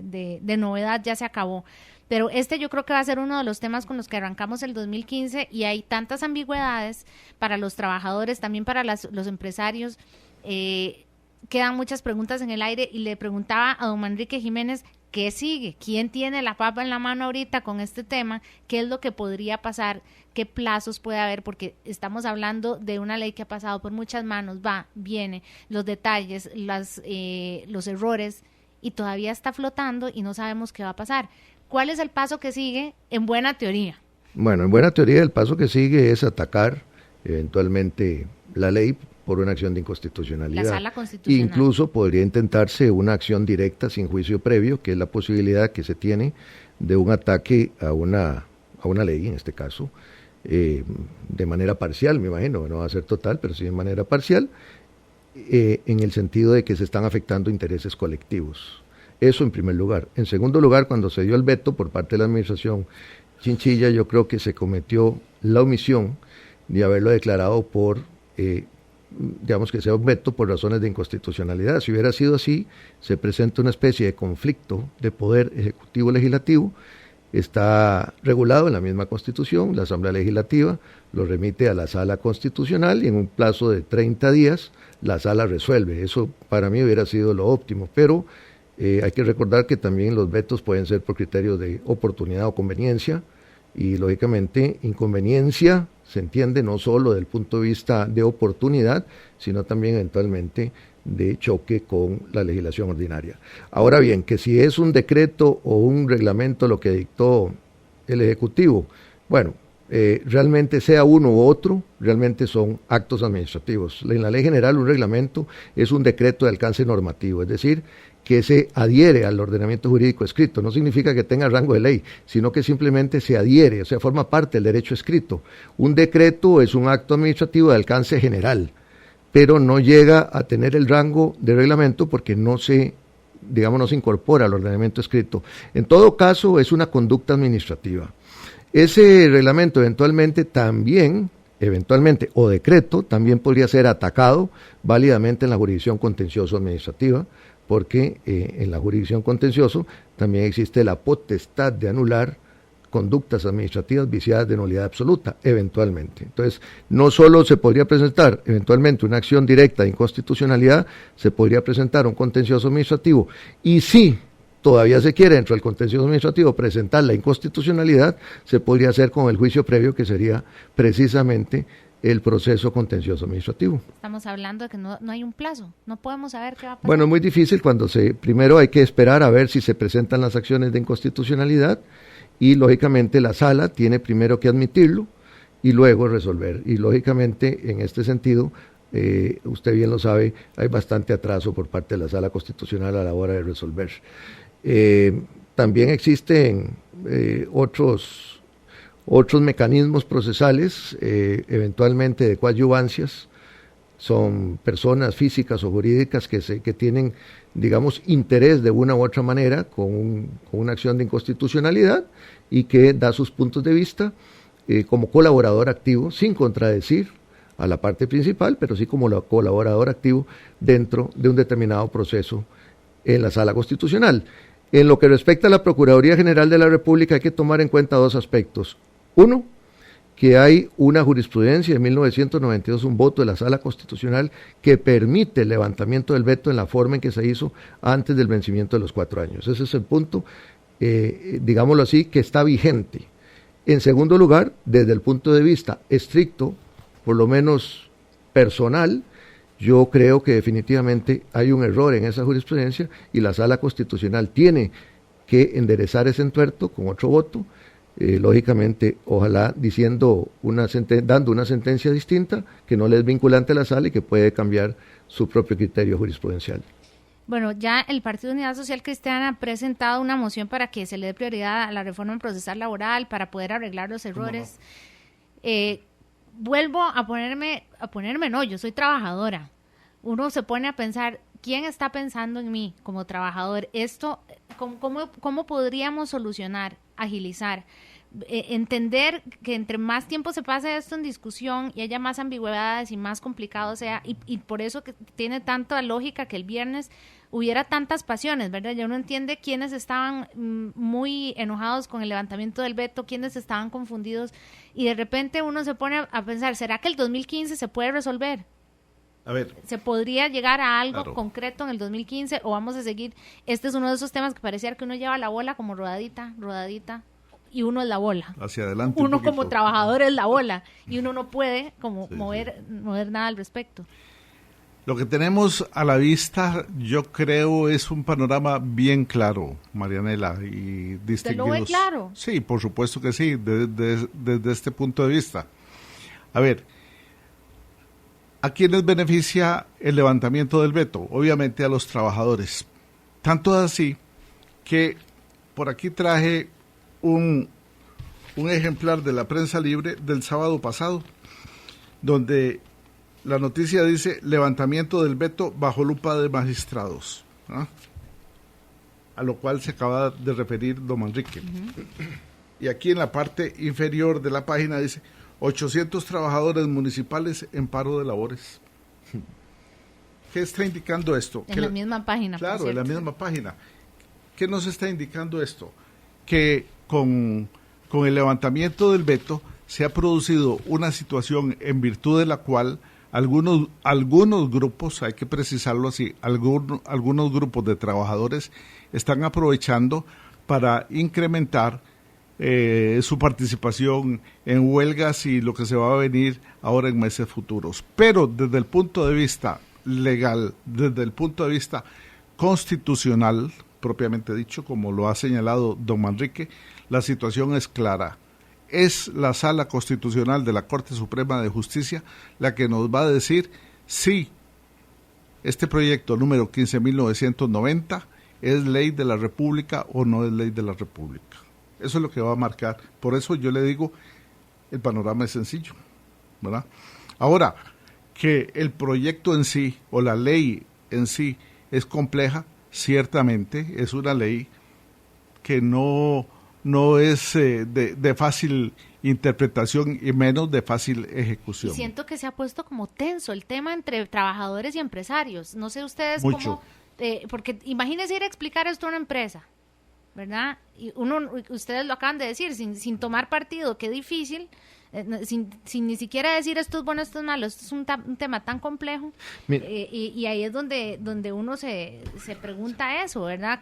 de novedad ya se acabó, pero yo creo que va a ser uno de los temas con los que arrancamos el 2015 y hay tantas ambigüedades para los trabajadores, también para los empresarios, quedan muchas preguntas en el aire y le preguntaba a don Manrique Jiménez, ¿qué sigue? ¿Quién tiene la papa en la mano ahorita con este tema? ¿Qué es lo que podría pasar? ¿Qué plazos puede haber? Porque estamos hablando de una ley que ha pasado por muchas manos, va, viene, los detalles, los errores, y todavía está flotando y no sabemos qué va a pasar. ¿Cuál es el paso que sigue en buena teoría? Bueno, en buena teoría el paso que sigue es atacar eventualmente la ley por una acción de inconstitucionalidad. La Sala Constitucional. Incluso podría intentarse una acción directa sin juicio previo, que es la posibilidad que se tiene de un ataque a una ley, en este caso, de manera parcial, me imagino, no va a ser total, pero sí de manera parcial, en el sentido de que se están afectando intereses colectivos. Eso en primer lugar. En segundo lugar, cuando se dio el veto por parte de la administración Chinchilla, yo creo que se cometió la omisión de haberlo declarado digamos que sea un veto por razones de inconstitucionalidad. Si hubiera sido así, se presenta una especie de conflicto de poder ejecutivo-legislativo, está regulado en la misma Constitución, la Asamblea Legislativa lo remite a la Sala Constitucional y en un plazo de 30 días la Sala resuelve. Eso para mí hubiera sido lo óptimo, pero hay que recordar que también los vetos pueden ser por criterios de oportunidad o conveniencia, y lógicamente inconveniencia se entiende no solo desde el punto de vista de oportunidad, sino también eventualmente de choque con la legislación ordinaria. Ahora bien, que si es un decreto o un reglamento lo que dictó el Ejecutivo, bueno, realmente sea uno u otro, realmente son actos administrativos. En la ley general un reglamento es un decreto de alcance normativo, es decir, que se adhiere al ordenamiento jurídico escrito. No significa que tenga rango de ley, sino que simplemente se adhiere, o sea, forma parte del derecho escrito. Un decreto es un acto administrativo de alcance general, pero no llega a tener el rango de reglamento porque no se incorpora al ordenamiento escrito. En todo caso, es una conducta administrativa. Ese reglamento eventualmente, o decreto, también podría ser atacado válidamente en la jurisdicción contencioso administrativa, porque en la jurisdicción contencioso también existe la potestad de anular conductas administrativas viciadas de nulidad absoluta, eventualmente. Entonces, no solo se podría presentar eventualmente una acción directa de inconstitucionalidad, se podría presentar un contencioso administrativo, y si todavía se quiere dentro del contencioso administrativo presentar la inconstitucionalidad, se podría hacer con el juicio previo, que sería precisamente el proceso contencioso administrativo. Estamos hablando de que no hay un plazo, no podemos saber qué va a pasar. Bueno, es muy difícil primero hay que esperar a ver si se presentan las acciones de inconstitucionalidad, y lógicamente la sala tiene primero que admitirlo y luego resolver. Y lógicamente en este sentido, usted bien lo sabe, hay bastante atraso por parte de la sala constitucional a la hora de resolver. También existen otros mecanismos procesales, eventualmente de coadyuvancias. Son personas físicas o jurídicas que tienen, digamos, interés de una u otra manera con una acción de inconstitucionalidad, y que da sus puntos de vista como colaborador activo, sin contradecir a la parte principal, pero sí como colaborador activo dentro de un determinado proceso en la Sala Constitucional. En lo que respecta a la Procuraduría General de la República, hay que tomar en cuenta dos aspectos. Uno, que hay una jurisprudencia de 1992, un voto de la Sala Constitucional que permite el levantamiento del veto en la forma en que se hizo antes del vencimiento de los 4 años. Ese es el punto, digámoslo así, que está vigente. En segundo lugar, desde el punto de vista estricto, por lo menos personal, yo creo que definitivamente hay un error en esa jurisprudencia, y la Sala Constitucional tiene que enderezar ese entuerto con otro voto. Lógicamente, ojalá dando una sentencia distinta, que no le es vinculante a la sala y que puede cambiar su propio criterio jurisprudencial. Bueno, ya el Partido Unidad Social Cristiana ha presentado una moción para que se le dé prioridad a la reforma procesal laboral para poder arreglar los errores. Vuelvo a ponerme, no, yo soy trabajadora. Uno se pone a pensar, ¿quién está pensando en mí como trabajador? Esto, ¿cómo podríamos solucionar, agilizar? Entender que entre más tiempo se pase esto en discusión y haya más ambigüedades y más complicado sea, y por eso que tiene tanta lógica que el viernes hubiera tantas pasiones, ¿verdad? Ya uno entiende quiénes estaban muy enojados con el levantamiento del veto, quiénes estaban confundidos, y de repente uno se pone a pensar, ¿será que el 2015 se puede resolver? A ver, ¿Se podría llegar a algo claro, concreto en el 2015 o vamos a seguir? Este es uno de esos temas que parecía que uno lleva la bola como rodadita, y uno es la bola. hacia adelante. Uno como trabajador es la bola y uno no puede como mover nada al respecto. Lo que tenemos a la vista, yo creo, es un panorama bien claro, Marianela, y distinguidos. ¿Usted lo ve claro? Sí, por supuesto que sí, desde este punto de vista. A ver, ¿a quiénes beneficia el levantamiento del veto? Obviamente a los trabajadores. Tanto así que por aquí traje un ejemplar de la Prensa Libre del sábado pasado, donde la noticia dice levantamiento del veto bajo lupa de magistrados, ¿no? A lo cual se acaba de referir don Manrique. Y aquí en la parte inferior de la página dice 800 trabajadores municipales en paro de labores. ¿Qué está indicando esto? En la misma página. Claro, en la misma página. ¿Qué nos está indicando esto? Que con el levantamiento del veto se ha producido una situación en virtud de la cual algunos grupos, hay que precisarlo así, algunos grupos de trabajadores están aprovechando para incrementar su participación en huelgas y lo que se va a venir ahora en meses futuros. Pero desde el punto de vista legal, desde el punto de vista constitucional, propiamente dicho, como lo ha señalado don Manrique, la situación es clara. Es la Sala Constitucional de la Corte Suprema de Justicia la que nos va a decir si este proyecto número 15.990 es ley de la República o no es ley de la República. Eso es lo que va a marcar. Por eso yo le digo, el panorama es sencillo, ¿verdad? Ahora, que el proyecto en sí o la ley en sí es compleja, ciertamente es una ley que no es de fácil interpretación y menos de fácil ejecución. Y siento que se ha puesto como tenso el tema entre trabajadores y empresarios. No sé ustedes Mucho. cómo, porque imagínense ir a explicar esto a una empresa. ¿verdad? Y ustedes lo acaban de decir, sin tomar partido, qué difícil, sin ni siquiera decir esto es bueno, esto es malo, esto es un tema tan complejo, y ahí es donde uno se pregunta eso, ¿verdad?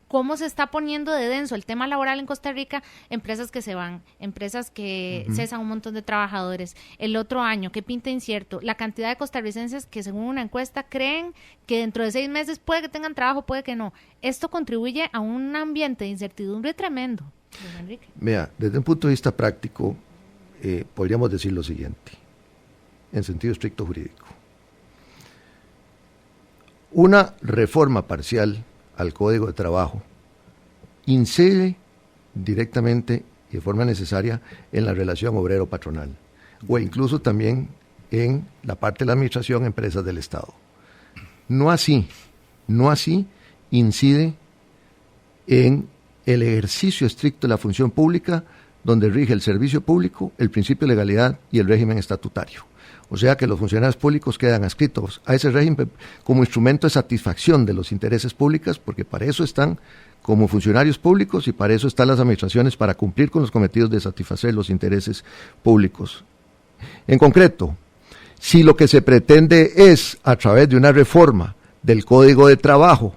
¿Cómo se está poniendo de denso el tema laboral en Costa Rica? Empresas que se van, empresas que cesan un montón de trabajadores. El otro año, que pinta incierto, la cantidad de costarricenses que según una encuesta creen que dentro de 6 meses puede que tengan trabajo, puede que no. Esto contribuye a un ambiente de incertidumbre tremendo. Don Enrique. Vea, desde un punto de vista práctico, podríamos decir lo siguiente, en sentido estricto jurídico. Una reforma parcial al Código de Trabajo incide directamente y de forma necesaria en la relación obrero-patronal, o incluso también en la parte de la administración, empresas del Estado. No así incide en el ejercicio estricto de la función pública, donde rige el servicio público, el principio de legalidad y el régimen estatutario. O sea que los funcionarios públicos quedan adscritos a ese régimen como instrumento de satisfacción de los intereses públicos, porque para eso están como funcionarios públicos y para eso están las administraciones, para cumplir con los cometidos de satisfacer los intereses públicos. En concreto, si lo que se pretende es, a través de una reforma del Código de Trabajo,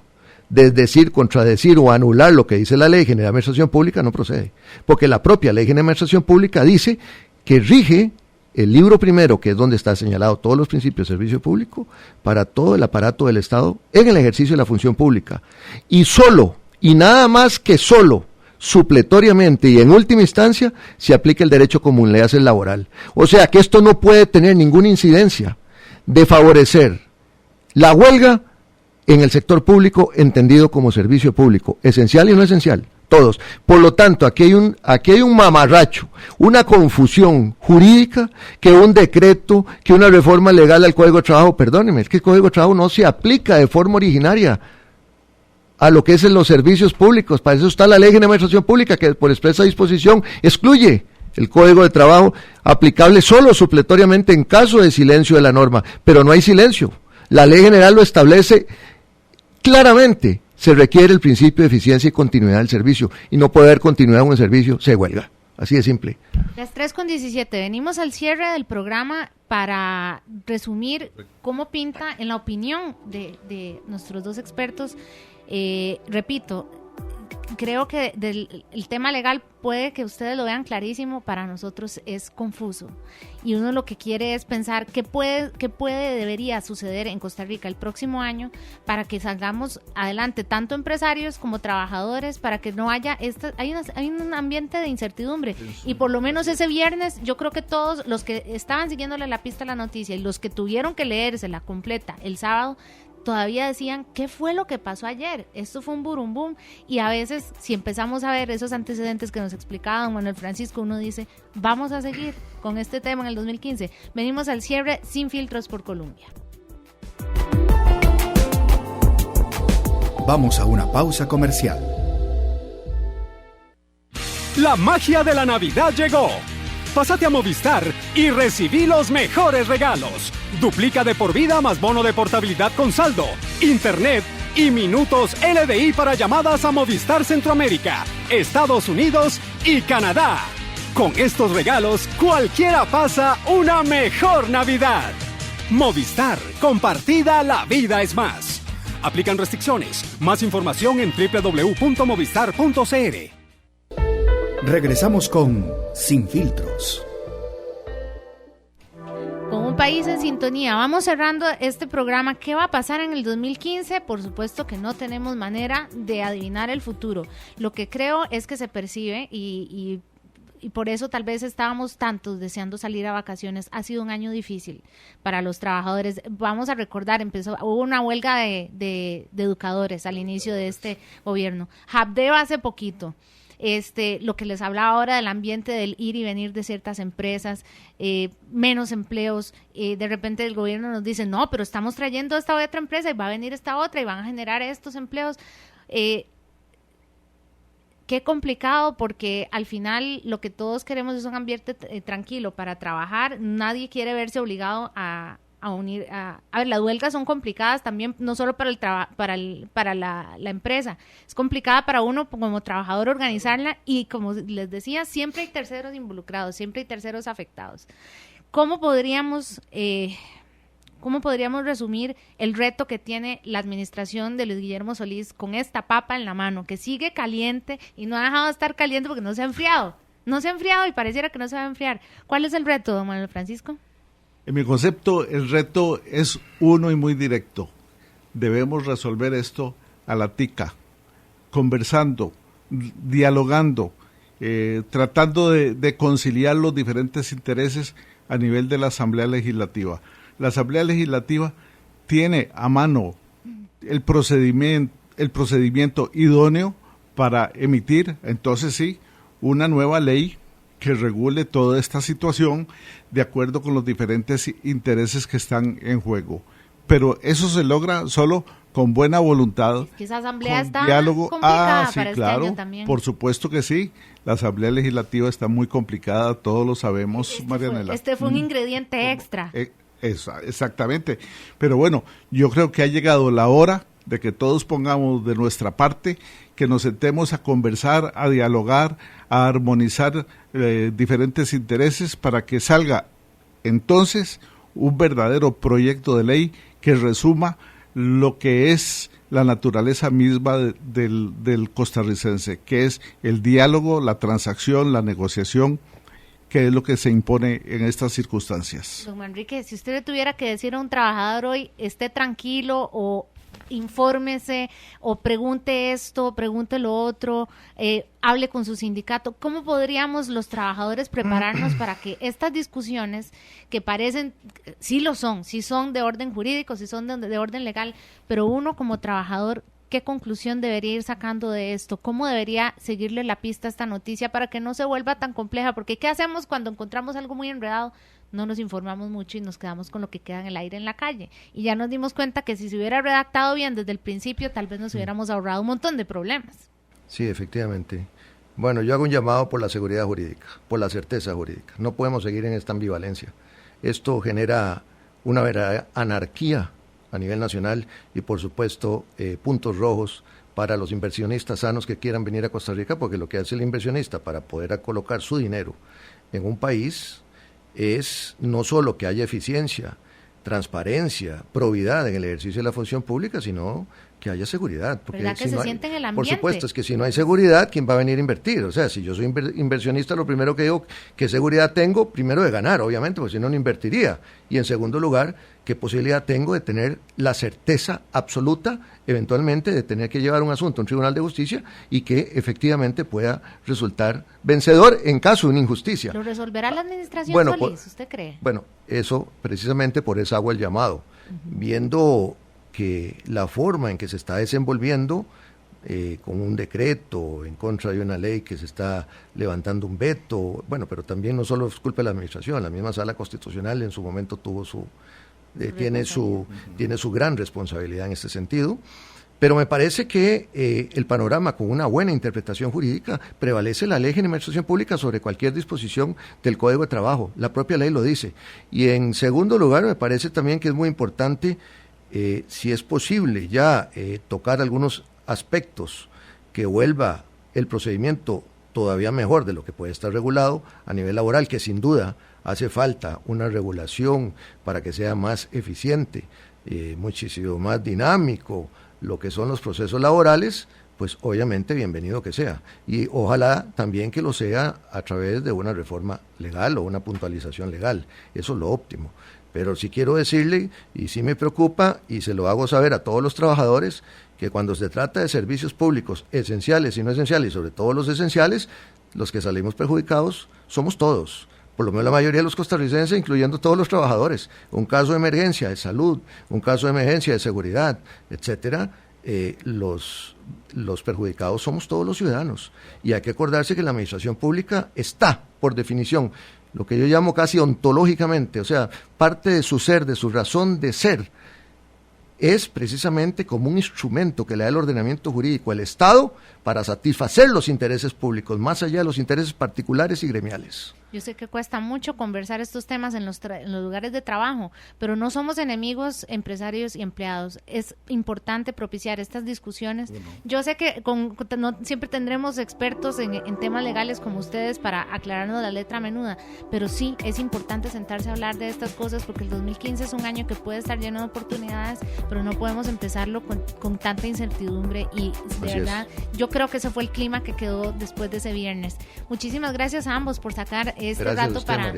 desdecir, contradecir o anular lo que dice la Ley General de Administración Pública, no procede, porque la propia Ley General de Administración Pública dice que rige el libro primero, que es donde está señalado todos los principios de servicio público, para todo el aparato del Estado en el ejercicio de la función pública. Y solo, y nada más que solo, supletoriamente y en última instancia, se aplica el derecho común, le hace el laboral. O sea que esto no puede tener ninguna incidencia de favorecer la huelga en el sector público entendido como servicio público, esencial y no esencial. Todos. Por lo tanto, aquí hay un mamarracho, una confusión jurídica, que un decreto, que una reforma legal al Código de Trabajo, perdónenme, es que el Código de Trabajo no se aplica de forma originaria a lo que es en los servicios públicos. Para eso está la Ley de Administración Pública, que por expresa disposición excluye el Código de Trabajo, aplicable solo supletoriamente en caso de silencio de la norma, pero no hay silencio. La Ley General lo establece claramente. Se requiere el principio de eficiencia y continuidad del servicio, y no puede haber continuidad en un servicio, se huelga. Así de simple. Las 3:17, venimos al cierre del programa para resumir cómo pinta en la opinión de nuestros dos expertos. Repito, creo que el tema legal puede que ustedes lo vean clarísimo, para nosotros es confuso. Y uno lo que quiere es pensar qué debería suceder en Costa Rica el próximo año para que salgamos adelante, tanto empresarios como trabajadores, para que no haya hay un ambiente de incertidumbre. Y por lo menos ese viernes, yo creo que todos los que estaban siguiéndole la pista a la noticia y los que tuvieron que leérsela completa el sábado, todavía decían, ¿qué fue lo que pasó ayer? Esto fue un burumbum. Y a veces, si empezamos a ver esos antecedentes que nos explicaba don Manuel Francisco, uno dice, vamos a seguir con este tema en el 2015. Venimos al cierre Sin Filtros por Colombia. Vamos a una pausa comercial. La magia de la Navidad llegó. Pásate a Movistar y recibí los mejores regalos. Duplica de por vida más bono de portabilidad con saldo, internet y minutos LDI para llamadas a Movistar Centroamérica, Estados Unidos y Canadá. Con estos regalos, cualquiera pasa una mejor Navidad. Movistar, compartida, la vida es más. Aplican restricciones. Más información en www.movistar.cr. Regresamos con Sin Filtros. Con un país en sintonía, vamos cerrando este programa. ¿Qué va a pasar en el 2015? Por supuesto que no tenemos manera de adivinar el futuro. Lo que creo es que se percibe y por eso tal vez estábamos tantos deseando salir a vacaciones. Ha sido un año difícil para los trabajadores. Vamos a recordar, hubo una huelga de educadores al inicio de este gobierno. Habdeba hace poquito. Lo que les hablaba ahora del ambiente del ir y venir de ciertas empresas, menos empleos, de repente el gobierno nos dice, no, pero estamos trayendo esta otra empresa y va a venir esta otra y van a generar estos empleos. Qué complicado, porque al final lo que todos queremos es un ambiente tranquilo para trabajar. Nadie quiere verse obligado a unir a ver, las huelgas son complicadas también, no solo para la empresa, es complicada para uno como trabajador organizarla, y como les decía, siempre hay terceros involucrados, siempre hay terceros afectados. ¿Cómo podríamos resumir el reto que tiene la administración de Luis Guillermo Solís con esta papa en la mano, que sigue caliente y no ha dejado de estar caliente porque no se ha enfriado y pareciera que no se va a enfriar? ¿Cuál es el reto, don Manuel Francisco? En mi concepto, el reto es uno y muy directo. Debemos resolver esto a la tica, conversando, dialogando, tratando de conciliar los diferentes intereses a nivel de la Asamblea Legislativa. La Asamblea Legislativa tiene a mano el procedimiento idóneo para emitir, entonces sí, una nueva ley que regule toda esta situación de acuerdo con los diferentes intereses que están en juego. Pero eso se logra solo con buena voluntad, es que esa asamblea está diálogo. complicada Sí, para claro, este año también. por supuesto que sí. La Asamblea Legislativa está muy complicada, todos lo sabemos, Marianela. Este fue un ingrediente extra. Exactamente. Pero bueno, yo creo que ha llegado la hora de que todos pongamos de nuestra parte, que nos sentemos a conversar, a dialogar, a armonizar diferentes intereses para que salga entonces un verdadero proyecto de ley que resuma lo que es la naturaleza misma del costarricense, que es el diálogo, la transacción, la negociación, que es lo que se impone en estas circunstancias. Don Manrique, si usted le tuviera que decir a un trabajador hoy, esté tranquilo o infórmese o pregunte esto, pregunte lo otro, hable con su sindicato, ¿cómo podríamos los trabajadores prepararnos para que estas discusiones que parecen, sí son de orden jurídico, sí son de orden legal, pero uno como trabajador, ¿qué conclusión debería ir sacando de esto? ¿Cómo debería seguirle la pista a esta noticia para que no se vuelva tan compleja? Porque ¿qué hacemos cuando encontramos algo muy enredado? No nos informamos mucho y nos quedamos con lo que queda en el aire en la calle. Y ya nos dimos cuenta que si se hubiera redactado bien desde el principio, tal vez nos hubiéramos ahorrado un montón de problemas. Sí, efectivamente. Bueno, yo hago un llamado por la seguridad jurídica, por la certeza jurídica. No podemos seguir en esta ambivalencia. Esto genera una verdadera anarquía a nivel nacional y, por supuesto, puntos rojos para los inversionistas sanos que quieran venir a Costa Rica, porque lo que hace el inversionista para poder colocar su dinero en un país es no solo que haya eficiencia, transparencia, probidad en el ejercicio de la función pública, sino que haya seguridad. Porque ¿verdad que si se no siente en el ambiente? Por supuesto, es que si no hay seguridad, ¿quién va a venir a invertir? O sea, si yo soy inversionista, lo primero que digo, ¿qué seguridad tengo? Primero de ganar, obviamente, porque si no, no invertiría. Y en segundo lugar, ¿qué posibilidad tengo de tener la certeza absoluta, eventualmente, de tener que llevar un asunto a un tribunal de justicia y que efectivamente pueda resultar vencedor en caso de una injusticia? ¿Lo resolverá la administración Solís, usted cree? Bueno, eso precisamente por eso hago el llamado. Viendo que la forma en que se está desenvolviendo, con un decreto en contra de una ley que se está levantando un veto, bueno, pero también no solo es culpa de la administración, la misma Sala Constitucional en su momento tuvo tiene su gran responsabilidad en este sentido, pero me parece que el panorama con una buena interpretación jurídica prevalece la ley de administración pública sobre cualquier disposición del Código de Trabajo, la propia ley lo dice, y en segundo lugar me parece también que es muy importante si es posible ya tocar algunos aspectos que vuelva el procedimiento todavía mejor de lo que puede estar regulado a nivel laboral, que sin duda hace falta una regulación para que sea más eficiente, muchísimo más dinámico lo que son los procesos laborales, pues obviamente bienvenido que sea. Y ojalá también que lo sea a través de una reforma legal o una puntualización legal. Eso es lo óptimo. Pero sí quiero decirle, y sí me preocupa, y se lo hago saber a todos los trabajadores, que cuando se trata de servicios públicos esenciales y no esenciales, y sobre todo los esenciales, los que salimos perjudicados somos todos, por lo menos la mayoría de los costarricenses, incluyendo todos los trabajadores. Un caso de emergencia de salud, un caso de emergencia de seguridad, etcétera, los perjudicados somos todos los ciudadanos. Y hay que acordarse que la administración pública está, por definición, lo que yo llamo casi ontológicamente, o sea, parte de su ser, de su razón de ser, es precisamente como un instrumento que le da el ordenamiento jurídico al Estado para satisfacer los intereses públicos, más allá de los intereses particulares y gremiales. Yo sé que cuesta mucho conversar estos temas en los lugares de trabajo, pero no somos enemigos empresarios y empleados. Es importante propiciar estas discusiones. Yo sé que no siempre tendremos expertos en temas legales como ustedes para aclararnos la letra menuda, pero sí es importante sentarse a hablar de estas cosas, porque el 2015 es un año que puede estar lleno de oportunidades, pero no podemos empezarlo con tanta incertidumbre, y de verdad yo creo que ese fue el clima que quedó después de ese viernes. Muchísimas gracias a ambos por sacar este rato para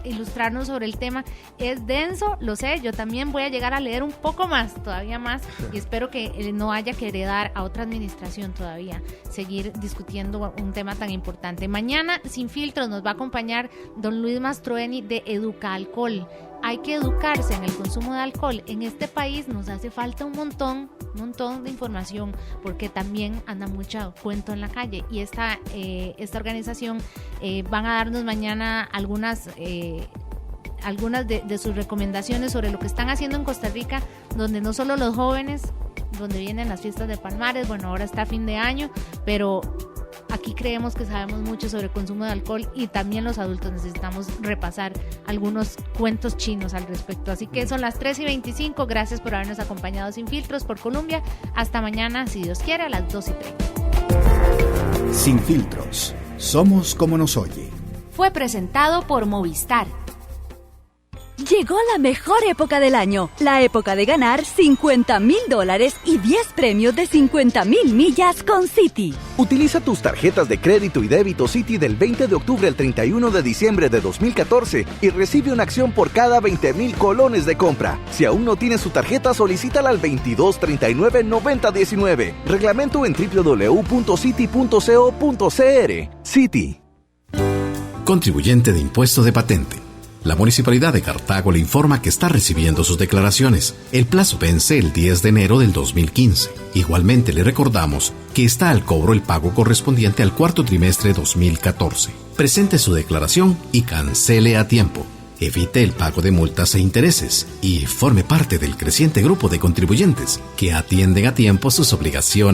ilustrarnos sobre el tema. Es denso, lo sé, yo también voy a llegar a leer un poco más, todavía más, y espero que no haya que heredar a otra administración todavía seguir discutiendo un tema tan importante. Mañana, Sin Filtros, nos va a acompañar don Luis Mastroeni de Educa Alcohol. Hay que educarse en el consumo de alcohol. En este país nos hace falta un montón de información, porque también anda mucho cuento en la calle, y esta organización van a darnos mañana algunas de sus recomendaciones sobre lo que están haciendo en Costa Rica, donde no solo los jóvenes, donde vienen las fiestas de Palmares, bueno, ahora está fin de año, pero aquí creemos que sabemos mucho sobre el consumo de alcohol, y también los adultos necesitamos repasar algunos cuentos chinos al respecto. Así que son las 3:25. Gracias por habernos acompañado Sin Filtros por Colombia. Hasta mañana, si Dios quiere, a las 2:30. Sin Filtros. Somos como nos oye. Fue presentado por Movistar. Llegó la mejor época del año, la época de ganar $50,000 y 10 premios de 50,000 millas con Citi. Utiliza tus tarjetas de crédito y débito Citi del 20 de octubre al 31 de diciembre de 2014 y recibe una acción por cada 20,000 colones de compra. Si aún no tienes su tarjeta, solicítala al 2239-9019. Reglamento en www.citi.co.cr. Citi. Contribuyente de impuesto de patente. La Municipalidad de Cartago le informa que está recibiendo sus declaraciones. El plazo vence el 10 de enero del 2015. Igualmente le recordamos que está al cobro el pago correspondiente al cuarto trimestre 2014. Presente su declaración y cancele a tiempo. Evite el pago de multas e intereses y forme parte del creciente grupo de contribuyentes que atienden a tiempo sus obligaciones